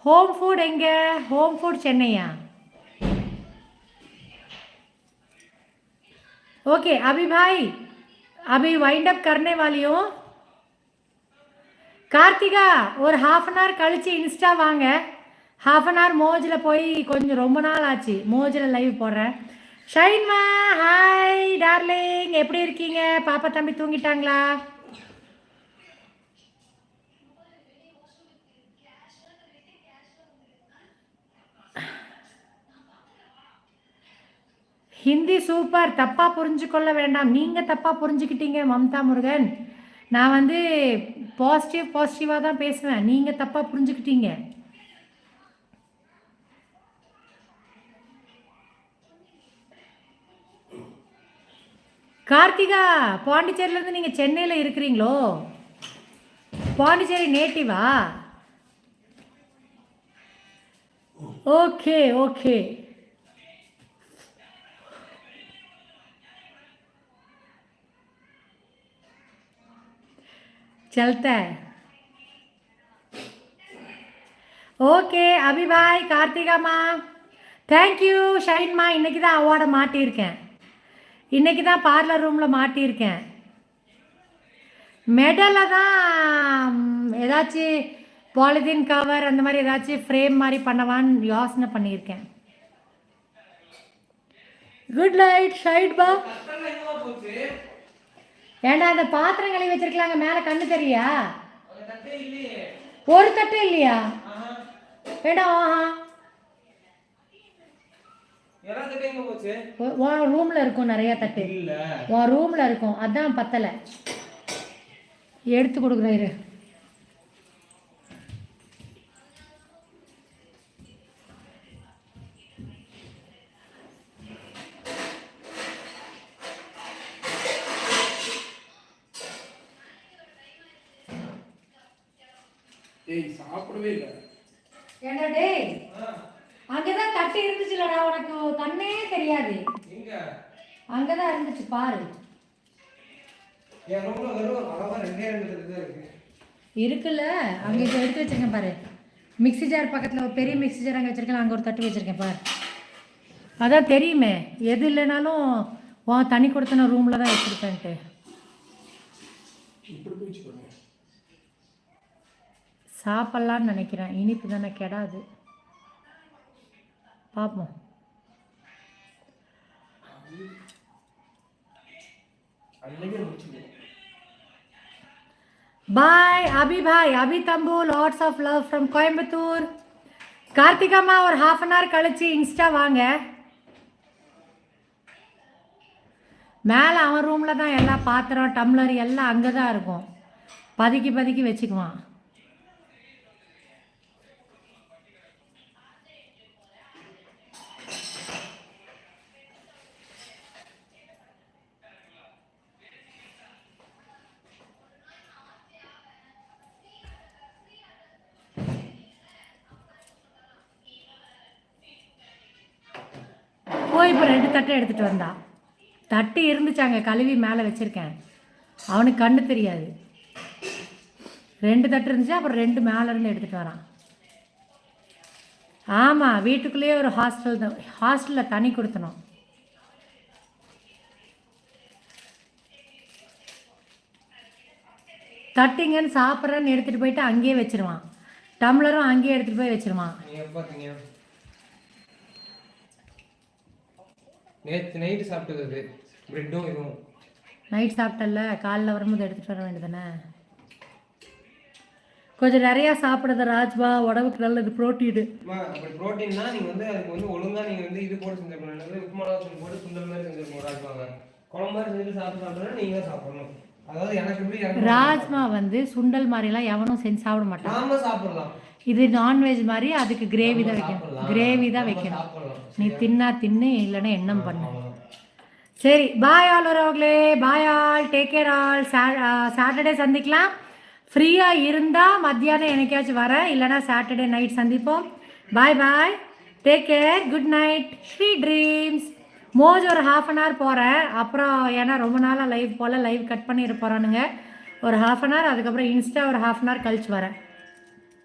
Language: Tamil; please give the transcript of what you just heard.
होम फूड एंगे होम फूड चेन्नैया ओके अभी भाई अभी वाइंड अप करने वाली हूँ கார்த்திகா ஒரு ஹாஃப் அன் ஹவர் கழிச்சு இன்ஸ்டா வாங்க ஹாஃப் அன் ஹவர் மோஜில் போய் கொஞ்சம் ரொம்ப நாள் ஆச்சு மோஜில் லைவ் போடுறேன் ஷைன்மா ஹாய் டார்லிங் எப்படி இருக்கீங்க பாப்பா தம்பி தூங்கிட்டாங்களா ஹிந்தி சூப்பர் தப்பாக புரிஞ்சுக்கொள்ள வேண்டாம் நீங்கள் தப்பாக புரிஞ்சுக்கிட்டீங்க மம்தா முருகன் நான் வந்து பாசிட்டிவாக தான் பேசுவேன் நீங்கள் தப்பாக புரிஞ்சுக்கிட்டீங்க கார்த்திகா பாண்டிச்சேரியிலேருந்து நீங்கள் சென்னையில் இருக்கிறீங்களோ பாண்டிச்சேரி நேட்டிவா ஓகே ஓகே चलता है ஓகே அபி பாய் கார்த்திகாம்மா தேங்க்யூ ஷைன்மா இன்றைக்கி தான் அவார்டை மாட்டியிருக்கேன் இன்றைக்கி தான் பார்லர் ரூமில் மாட்டியிருக்கேன் மெடலை தான் ஏதாச்சும் பாலிதீன் கவர் அந்த மாதிரி ஏதாச்சும் ஃப்ரேம் மாதிரி பண்ணவான்னு யோசனை பண்ணியிருக்கேன் குட் நைட் ஷைட்பா ஏண்டா அந்த பாத்திரம் கழுவி வச்சிருக்கலாங்க மேலே கண்ணு தெரியா ஒரு தட்டு இல்லையா வேண்டாம் ஆஹா உன் ரூம்ல இருக்கும் நிறைய தட்டு உன் ரூம்ல இருக்கும் அதான் பத்தலை எடுத்து கொடுக்குறாரு சாப்பிடவே இல்லை ஏண்டா டேய் அங்கதான் தட்டு இருந்துச்சுலடா உனக்கு கண்ணே தெரியாது அங்கதான் இருந்துச்சு பாரு இருக்குல்ல அங்க இப்போ எடுத்து வச்சிருக்கேன் பாரு மிக்ஸி ஜார் பக்கத்தில் ஒரு பெரிய மிக்ஸி ஜார் அங்கே வச்சிருக்கேன் அங்கே ஒரு தட்டு வச்சிருக்கேன் பாரு அதான் தெரியுமே எது இல்லைனாலும் உன் தனி கொடுத்தன ரூமில் தான் வச்சுருப்பேன்ட்டு சாப்பிட்லான்னு நினைக்கிறேன் இனிப்பு தானே கெடாது பார்ப்போம் பாய் அபி பாய் அபி தம்பு lots of love from Coimbatore கார்த்திகாம்மா ஒரு ஹாஃப் அன் ஹவர் கழிச்சு இன்ஸ்டா வாங்க மேலே அவன் ரூமில் தான் எல்லா பாத்திரம் டம்ளர் எல்லாம் அங்கே தான் இருக்கும் பதுக்கி வச்சுக்குவான் போய் இப்போ 2 தட்டை எடுத்துகிட்டு வந்தான் தட்டு இருந்துச்சாங்க கழுவி மேலே வச்சுருக்கேன் அவனுக்கு கண்ணு தெரியாது 2 தட்டு இருந்துச்சு அப்புறம் 2 மேலேருந்து எடுத்துகிட்டு வரான் ஆமாம் வீட்டுக்குள்ளேயே ஒரு ஹாஸ்டலில் தனி கொடுத்தணும் தட்டிங்கன்னு சாப்பிட்றேன்னு எடுத்துகிட்டு போயிட்டு அங்கேயே வச்சிருவான் டம்ளரும் அங்கேயே எடுத்துகிட்டு போய் வச்சிருவான் நேற்று நைட்டு சாப்பிட்டது பிரெட்டும் இதுவும் நைட் சாப்பிட்டல காலைல வரும்போது எடுத்துகிட்டு வர வேண்டியதானே கொஞ்சம் நிறையா சாப்பிடுறது ராஜ்பா உடம்புக்கு நல்லது ப்ரோட்டீனு அப்படி ப்ரோட்டீன்னா நீங்கள் வந்து அதுக்கு வந்து ஒழுங்காக நீங்கள் வந்து இது போட்டு செஞ்சுருக்கணும் உப்புமா போட்டு சுண்டல் மாதிரி செஞ்சுருக்கணும் ராஜ்பாங்க குழம்பு மாதிரி செஞ்சு சாப்பிட்றதுனா நீங்கள் தான் சாப்பிடணும் அதாவது எனக்கு எப்படி ராஜ்மா வந்து சுண்டல் மாதிரிலாம் எவனும் செஞ்சு சாப்பிட மாட்டான் நாம சாப்பிடலாம் இது நான்வெஜ் மாதிரி அதுக்கு கிரேவி தான் வைக்கணும் நீ தின்னு இல்லைன்னா எண்ணம் பண்ணு சரி பாய் ஆல் வரவங்களே bye all take care all Saturday சந்திக்கலாம் ஃப்ரீயாக இருந்தால் மத்தியானம் எனக்காச்சும் வரேன் இல்லைனா சாட்டர்டே நைட் சந்திப்போம் bye bye take care good night sweet dreams மோஜ் ஒரு ஹாஃப் அன் ஹவர் போகிறேன் அப்புறம் ஏன்னா ரொம்ப நாளாக லைவ் கட் பண்ணிட்டு போகிறானுங்க ஒரு ஹாஃப் அன் ஹவர் அதுக்கப்புறம் இன்ஸ்டா ஒரு ஹாஃப் அன் ஹவர் கழிச்சு வரேன்